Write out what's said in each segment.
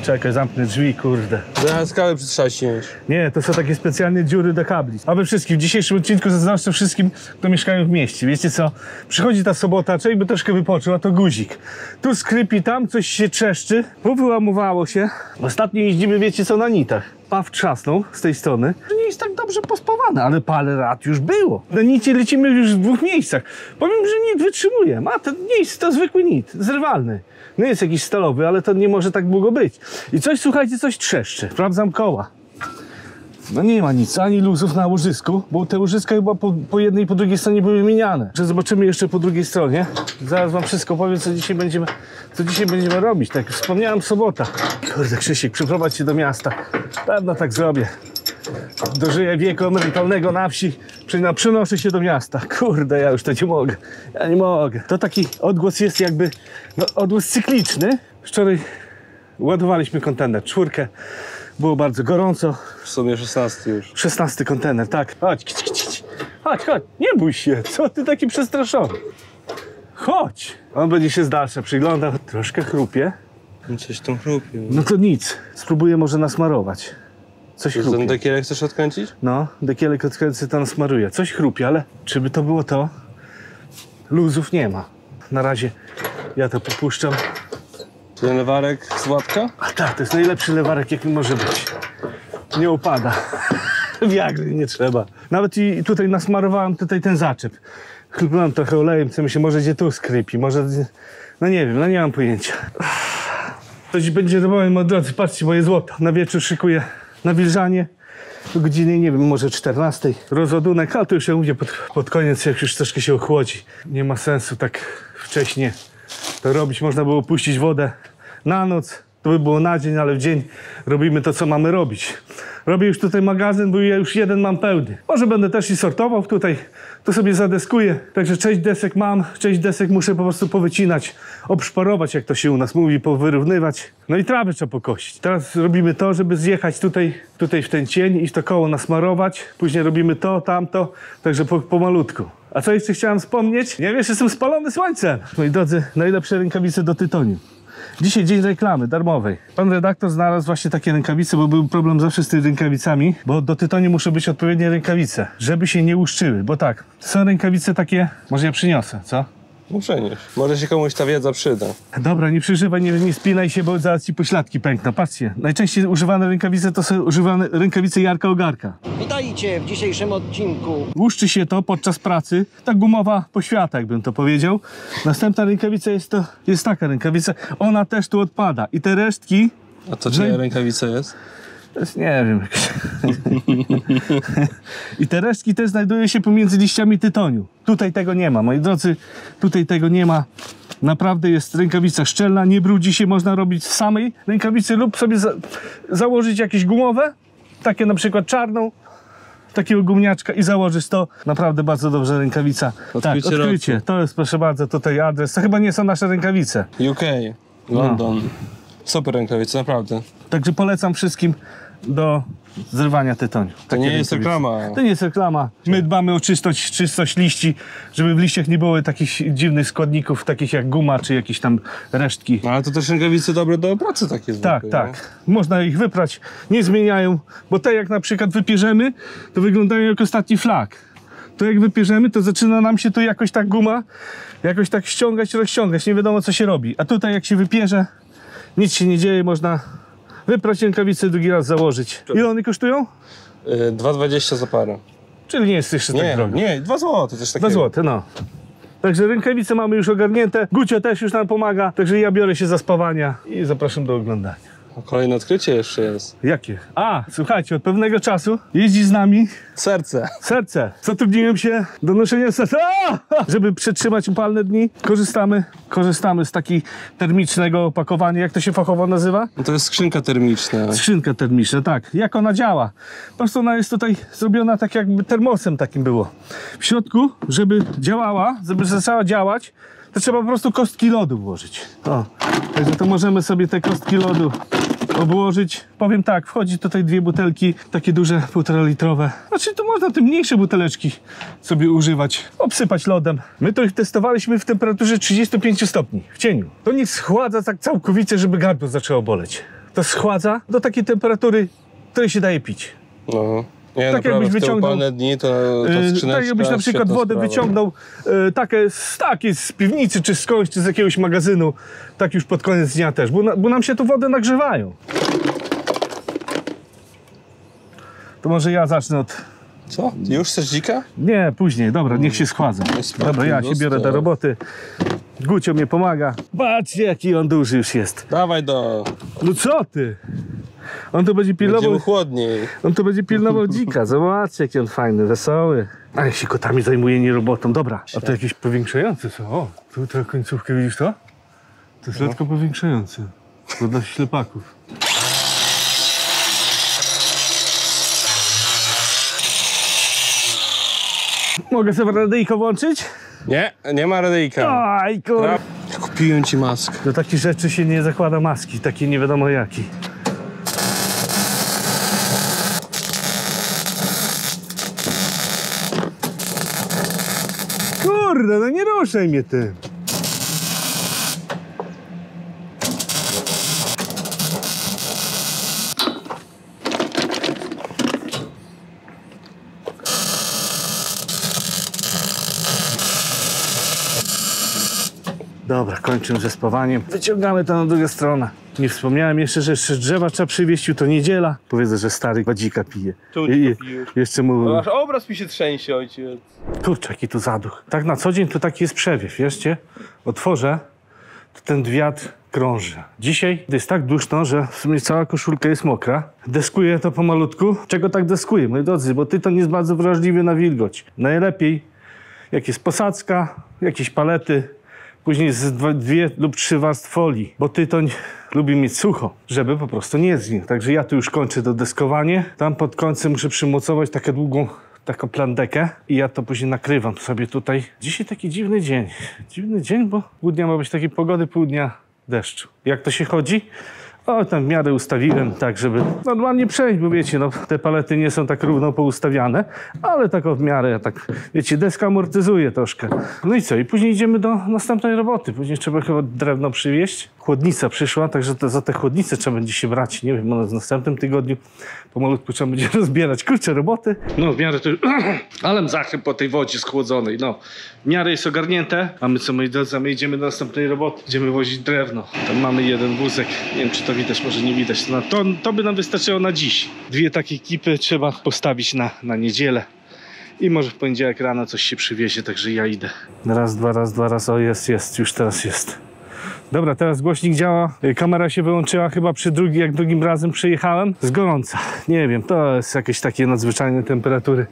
Czekaj, zamknę drzwi, kurde. Zaraz skałę przytrzaśniesz. Nie, to są takie specjalne dziury do kabli. A we wszystkim, w dzisiejszym odcinku zaznaczę wszystkim, kto mieszkają w mieście. Wiecie co? Przychodzi ta sobota, człowiek by troszkę wypoczął, a to guzik. Tu skrypi, tam coś się trzeszczy, powyłamowało się. Ostatnio jeździmy, wiecie co, na nitach. Paw trzasnął z tej strony, że nie jest tak dobrze pospawane, ale parę lat już było. Na nicie lecimy już w 2 miejscach. Powiem, że nit wytrzymuje. Ma ten nic, to zwykły nit, zrywalny. No jest jakiś stalowy, ale to nie może tak długo być. I coś, słuchajcie, coś trzeszczy. Sprawdzam koła. No nie ma nic, ani luzów na łożysku, bo te łożyska chyba po jednej i po drugiej stronie były wymieniane. Że zobaczymy jeszcze po drugiej stronie. Zaraz wam wszystko powiem, co dzisiaj będziemy robić. Tak jak wspomniałem, sobota. Kurde, Krzysiek, przyprowadź się do miasta. Pewno tak zrobię. Dożyję wieku emerytalnego na wsi, przenoszę się do miasta. Kurde, ja już to nie mogę. Ja nie mogę. To taki odgłos jest jakby, no, odgłos cykliczny. Wczoraj ładowaliśmy kontener, 4. Było bardzo gorąco. W sumie 16 już. 16 kontener, tak. Chodź, chodź, nie bój się. Co ty taki przestraszony? Chodź. On będzie się z dalsza przyglądał. Troszkę chrupie. Coś tam chrupie. No to nic. Spróbuję może nasmarować. Coś chrupie. Ten dekielek chcesz odkręcić? No, dekielek odkręcę, to nasmaruje. Coś chrupie, ale czy by to było to? Luzów nie ma. Na razie ja to popuszczam. Ten lewarek z łatka? A tak, to jest najlepszy lewarek, jaki może być. Nie upada. Wiagry nie trzeba. Nawet i tutaj nasmarowałem ten zaczep. Chlupnąłem trochę olejem, co mi się może gdzie tu skrypi. Może, no nie wiem, no nie mam pojęcia. Coś będzie robiłem, moi drodzy, patrzcie, moje złoto. Na wieczór szykuję nawilżanie. Do godziny, nie wiem, może 14. Rozładunek, ale to już ja mówię pod koniec, jak już troszkę się ochłodzi. Nie ma sensu tak wcześnie to robić. Można było puścić wodę na noc, to by było na dzień, ale w dzień robimy to, co mamy robić. Robię już tutaj magazyn, bo ja już jeden mam pełny. Może będę też i sortował tutaj, to sobie zadeskuję. Także część desek mam, część desek muszę po prostu powycinać, obszparować, jak to się u nas mówi, powyrównywać. No i trawy trzeba pokosić. Teraz robimy to, żeby zjechać tutaj w ten cień i to koło nasmarować. Później robimy to, tamto, także pomalutku. A co jeszcze chciałem wspomnieć? Nie wiesz, jestem spalony słońcem. Moi drodzy, najlepsze rękawice do tytoniu. Dzisiaj dzień reklamy darmowej. Pan redaktor znalazł właśnie takie rękawice, bo był problem zawsze z tymi rękawicami, bo do tytoniu muszą być odpowiednie rękawice, żeby się nie łuszczyły, bo tak, są rękawice takie, może ja przyniosę, co? No przenieś. Może się komuś ta wiedza przyda. Dobra, nie przeżywaj, nie spinaj się, bo zaraz ci pośladki pękną. Patrzcie, najczęściej używane rękawice to są używane rękawice Jarka Ogarka. Witajcie w dzisiejszym odcinku. Łuszczy się to podczas pracy, ta gumowa poświata, jakbym to powiedział. Następna rękawica jest taka rękawica, ona też tu odpada i te resztki... A to czyja rękawica jest? To jest, nie wiem. I te resztki też znajdują się pomiędzy liściami tytoniu. Tutaj tego nie ma, moi drodzy, tutaj tego nie ma. Naprawdę jest rękawica szczelna, nie brudzi się, można robić w samej rękawicy lub sobie założyć jakieś gumowe, takie na przykład czarną, takiego gumniaczka i założyć to. Naprawdę bardzo dobrze rękawica. Odkrycie tak, odkrycie. roku. To jest, proszę bardzo, tutaj adres. To chyba nie są nasze rękawice. UK, London. No. Super rękawice, naprawdę. Także polecam wszystkim do zrywania tytoniu. To nie jest reklama. To nie jest reklama. My dbamy o czystość liści, żeby w liściach nie było takich dziwnych składników, takich jak guma, czy jakieś tam resztki. No ale to też rękawice dobre do pracy takie zwykłe. Tak, tak. Można ich wyprać, nie zmieniają, bo te jak na przykład wypierzemy, to wyglądają jak ostatni flag. To jak wypierzemy, to zaczyna nam się tu jakoś tak guma, jakoś tak ściągać, rozciągać, nie wiadomo co się robi. A tutaj jak się wypierze, nic się nie dzieje, można wyprać rękawice, drugi raz założyć. Ile one kosztują? 2,20 za parę. Czyli nie jest jeszcze tak drogo. Nie, 2 zł, coś takiego. 2 zł, no. Także rękawice mamy już ogarnięte, Gucio też już nam pomaga, także ja biorę się za spawania i zapraszam do oglądania. Kolejne odkrycie jeszcze jest. Jakie? A, słuchajcie, od pewnego czasu jeździ z nami serce. Zatrudniłem się do noszenia serca, żeby przetrzymać upalne dni. Korzystamy z takiego termicznego opakowania. Jak to się fachowo nazywa? No to jest skrzynka termiczna. Skrzynka termiczna, tak. Jak ona działa? Po prostu ona jest tutaj zrobiona tak jakby termosem takim było. W środku, żeby działała, żeby zaczęła działać, to trzeba po prostu kostki lodu włożyć. O, także to możemy sobie te kostki lodu obłożyć. Powiem tak, wchodzi tutaj 2 butelki, takie duże, 1,5 litrowe. Znaczy to można te mniejsze buteleczki sobie używać, obsypać lodem. My to ich testowaliśmy w temperaturze 35 stopni, w cieniu. To nie schładza tak całkowicie, żeby gardło zaczęło boleć. to schładza do takiej temperatury, której się daje pić. No. Nie, Tak naprawdę, jakbyś w te wyciągnął- upalne dni to skrzyneczka Tak jakbyś na przykład świetna wodę sprawa. wyciągnął takie z piwnicy, czy skądś, czy z jakiegoś magazynu, tak już pod koniec dnia też, bo nam się tu wody nagrzewają. To może ja zacznę od... Co? Ty już chcesz dzika? Nie, później, dobra, niech się schładza. Dobra, ja się biorę do roboty. Gucio mnie pomaga. Patrzcie, jaki on duży już jest. Dawaj do... No co ty? On tu będzie Będzie pilnował... mu chłodniej. On tu będzie pilnował dzika. Zobaczcie, jaki on fajny, wesoły. A jak się kotami zajmuje, nie robotą. Dobra. A to jakieś powiększające są. O, tu tę końcówkę widzisz to? To jest lekko powiększające. To dla ślepaków. Mogę sobie radyjko włączyć? Nie, nie ma radyjka. Aj, kur... Kupiłem ci maskę. Do takich rzeczy się nie zakłada maski, takiej nie wiadomo jaki. Kurde, no nie ruszaj mnie ty. Dobra, kończę ze spawaniem. Wyciągamy to na drugą stronę. Nie wspomniałem jeszcze, że jeszcze drzewa trzeba przywieźć, to niedziela. Powiedzę, że stary wadzika pije. Jeszcze mu... Aż obraz mi się trzęsie, ojciec. Kurczę, jaki tu zaduch. Tak na co dzień to taki jest przewiew, wieszcie? Otworzę, to ten wiatr krąży. Dzisiaj jest tak duszno, że w sumie cała koszulka jest mokra. Deskuję to pomalutku. Czego tak deskuję, moi drodzy? Bo tyton jest bardzo wrażliwy na wilgoć. Najlepiej, jak jest posadzka, jakieś palety, później z 2 lub 3 warstw folii, bo tytoń lubi mieć sucho, żeby po prostu nie zginął. Także ja tu już kończę to deskowanie. Tam pod końcem muszę przymocować taką długą plandekę i ja to później nakrywam sobie tutaj. Dzisiaj taki dziwny dzień. Dziwny dzień, bo pół dnia ma być takiej pogody, pół dnia deszczu. Jak to się chodzi? O, tam w miarę ustawiłem tak, żeby normalnie przejść, bo wiecie, no te palety nie są tak równo poustawiane, ale tak w miarę, tak, wiecie, deska amortyzuje troszkę. No i co? I później idziemy do następnej roboty. Później trzeba chyba drewno przywieźć. Chłodnica przyszła, także za te chłodnice trzeba będzie się brać. Nie wiem, może w następnym tygodniu pomalutku trzeba będzie rozbierać. Kurczę, roboty. No w miarę to już... Ale zachryp po tej wodzie schłodzonej, no. W miarę jest ogarnięte. A my co, moi drodzy, my idziemy do następnej roboty. Idziemy wozić drewno. Tam mamy jeden wózek. Nie wiem, czy to widać, może nie widać. No, to by nam wystarczyło na dziś. 2 takie ekipy trzeba postawić na niedzielę. I może w poniedziałek rano coś się przywiezie, także ja idę. Raz, dwa. O, jest. Już teraz jest. Dobra, teraz głośnik działa. Kamera się wyłączyła chyba jak drugim razem przyjechałem. Z gorąca. Nie wiem, to jest jakieś takie nadzwyczajne temperatury.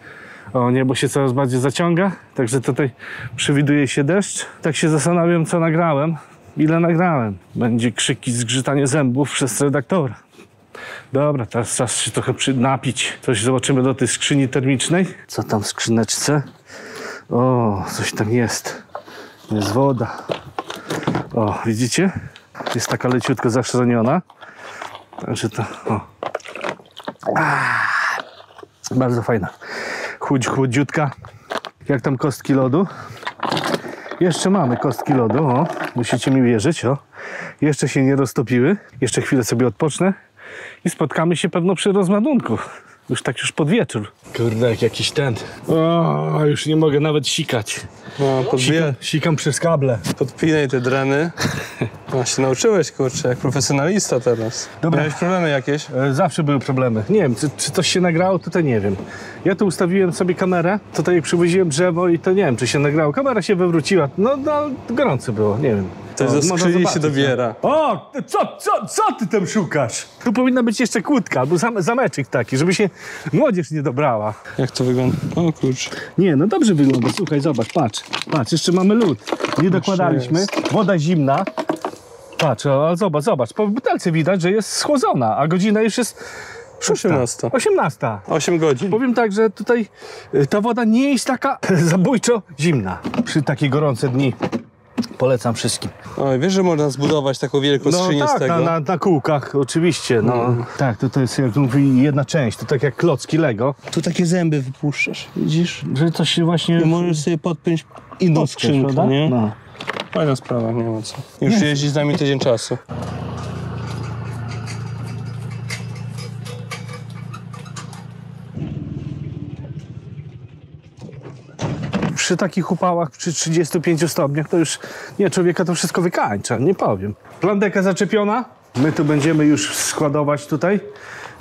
O, niebo się coraz bardziej zaciąga, także tutaj przewiduje się deszcz. Tak się zastanawiam, co nagrałem. Ile nagrałem? Będzie krzyki, zgrzytanie zębów przez redaktora. Dobra, teraz czas się trochę napić. Coś zobaczymy do tej skrzyni termicznej. Co tam w skrzyneczce? O, coś tam jest. Jest woda. O, widzicie? Jest taka leciutko zaszroniona. Także to... O. Bardzo fajna. Chłodziutka. Jak tam kostki lodu? Jeszcze mamy kostki lodu, o. Musicie mi wierzyć, o. Jeszcze się nie roztopiły. Jeszcze chwilę sobie odpocznę. I spotkamy się pewno przy rozładunku. Już pod wieczór. Kurde, jak jakiś ten. O, już nie mogę nawet sikać. No, Sikam przez kable. podpinaj te dreny. No, się nauczyłeś, kurczę, jak profesjonalista teraz. Dobra. Miałeś problemy jakieś? Zawsze były problemy. Nie wiem, czy coś się nagrało, tutaj nie wiem. Ja tu ustawiłem sobie kamerę, tutaj jak przywoziłem drzewo i to nie wiem, czy się nagrało. Kamera się wywróciła, no gorąco było, nie wiem. To ze można skrzyni się zobaczyć, dobiera. O, co ty tam szukasz? Tu powinna być jeszcze kłódka albo zameczek taki, żeby się młodzież nie dobrała. Jak to wygląda? O kurczę. Nie, no dobrze wygląda, słuchaj, zobacz, patrz, jeszcze mamy lód. Nie dokładaliśmy, woda zimna. Patrz, ale zobacz, po butelce widać, że jest schłodzona, a godzina już jest 18. 18. 8 godzin. Powiem tak, że tutaj ta woda nie jest taka zabójczo zimna. Przy takie gorące dni polecam wszystkim. Oj, wiesz, że można zbudować taką wielką skrzynię z tego? Na kółkach oczywiście, no. Tak, to jest, jak mówi, jedna część, to tak jak klocki Lego. Tu takie zęby wypuszczasz, widzisz? Że coś się właśnie... I możesz sobie podpiąć inną skrzynkę, prawda? nie? No. Fajna sprawa, nie ma co. Już jeździ z nami tydzień czasu. przy takich upałach, przy 35 stopniach, to już nie, człowieka to wszystko wykańcza, nie powiem. Plandeka zaczepiona. My tu będziemy już składować tutaj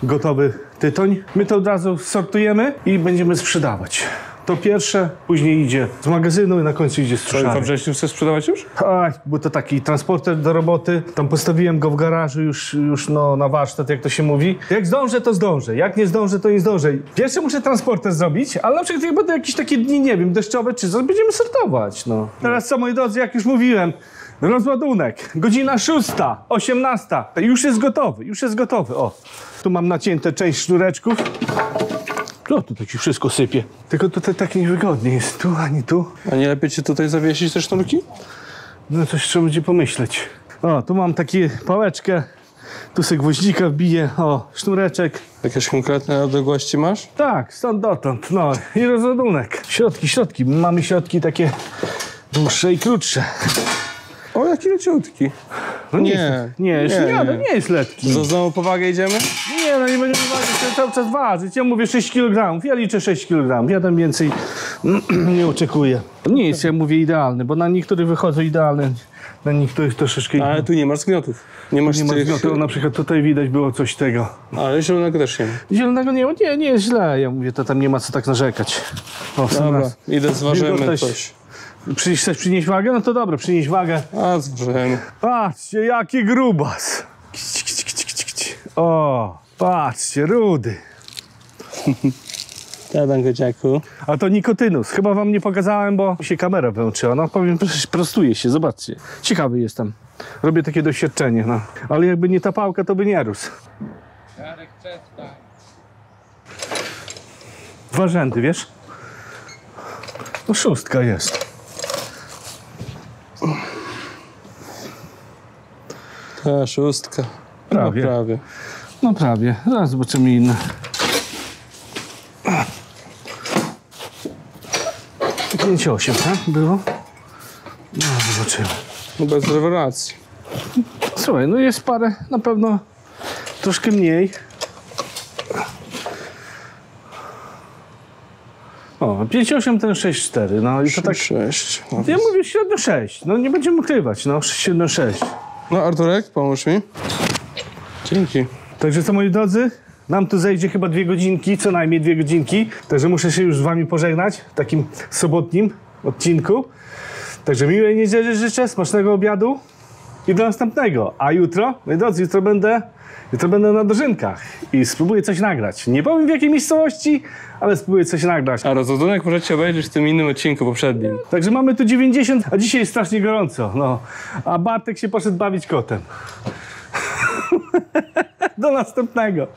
gotowy tytoń. My to od razu sortujemy i będziemy sprzedawać. To pierwsze, później idzie z magazynu i na końcu idzie z We suszarni. wrześniu chcesz sprzedawać już? Tak, bo to taki transporter do roboty. Tam postawiłem go w garażu już no, na warsztat, jak to się mówi. Jak zdążę, to zdążę. Jak nie zdążę, to nie zdążę. Pierwsze muszę transporter zrobić, ale na przykład jak będą jakieś takie dni, nie wiem, deszczowe czy coś, będziemy sortować. No. Teraz co, moi drodzy, jak już mówiłem, rozładunek. Godzina 6, 18. Już jest gotowy, już jest gotowy. O, tu mam nacięte część sznureczków. No, tu tak się wszystko sypie. Tylko tutaj tak niewygodnie jest. Tu ani tu. A nie lepiej ci tutaj zawiesić te sznurki? No coś trzeba będzie pomyśleć. O, tu mam takie pałeczkę. Tu sobie gwoździka wbiję. O, sznureczek. Jakieś konkretne odległości masz? Tak, stąd dotąd. No i rozładunek. Środki. Mamy środki takie dłuższe i krótsze. O, jaki leciutki. No Nie, nie jest letki. Znowu po wagę idziemy? Nie, no nie będziemy ważyć, to cały czas ważyć. Ja mówię 6 kg, ja liczę 6 kg. Ja tam więcej nie oczekuję. Nie jest, ja mówię, idealny, bo na niektórych wychodzą idealne, na niektórych troszeczkę Ale tu nie masz zgniotów. Nie masz nie ma tych... zgniotów. Na przykład tutaj widać było coś tego. Ale zielonego też nie ma. Zielonego nie ma, nie jest źle. Ja mówię, to tam nie ma co tak narzekać. O, w sam Dobra, raz. idę zważymy Wilgotność. coś. Chcesz przynieść wagę? No to dobra, przynieś wagę. A, zważymy. Patrzcie, jaki grubas. O, patrzcie, rudy. Tadam, godziaku. A to nikotynus. Chyba wam nie pokazałem, bo mi się kamera wyłączyła. No powiem, prostuje się, zobaczcie. Ciekawy jestem. Robię takie doświadczenie, no. Ale jakby nie ta pałka, to by nie rósł. 2 rzędy, wiesz? No 6 jest. Ta, 6. Prawie. No, prawie. No prawie. Zaraz zobaczymy inne. 5,8, tak? Było? No, zobaczymy. No bez rewelacji. Słuchaj, no jest parę, na pewno troszkę mniej. O, 5,8 ten 6,4. No i to tak. 6. Ja mówię średnio 6. No nie będziemy ukrywać, no średnio 6. No, Arturek, pomóż mi. Dzięki. Także co, moi drodzy, nam tu zejdzie chyba 2 godzinki, co najmniej 2 godzinki. Także muszę się już z wami pożegnać w takim sobotnim odcinku. Także miłej niedzieli życzę, smacznego obiadu i do następnego. A jutro, moi drodzy, jutro będę na dożynkach i spróbuję coś nagrać. Nie powiem w jakiej miejscowości, ale spróbuję coś nagrać. A rozładunek możecie obejrzeć w tym innym odcinku poprzednim. Także mamy tu 90, a dzisiaj jest strasznie gorąco. No. A Bartek się poszedł bawić kotem. Do następnego.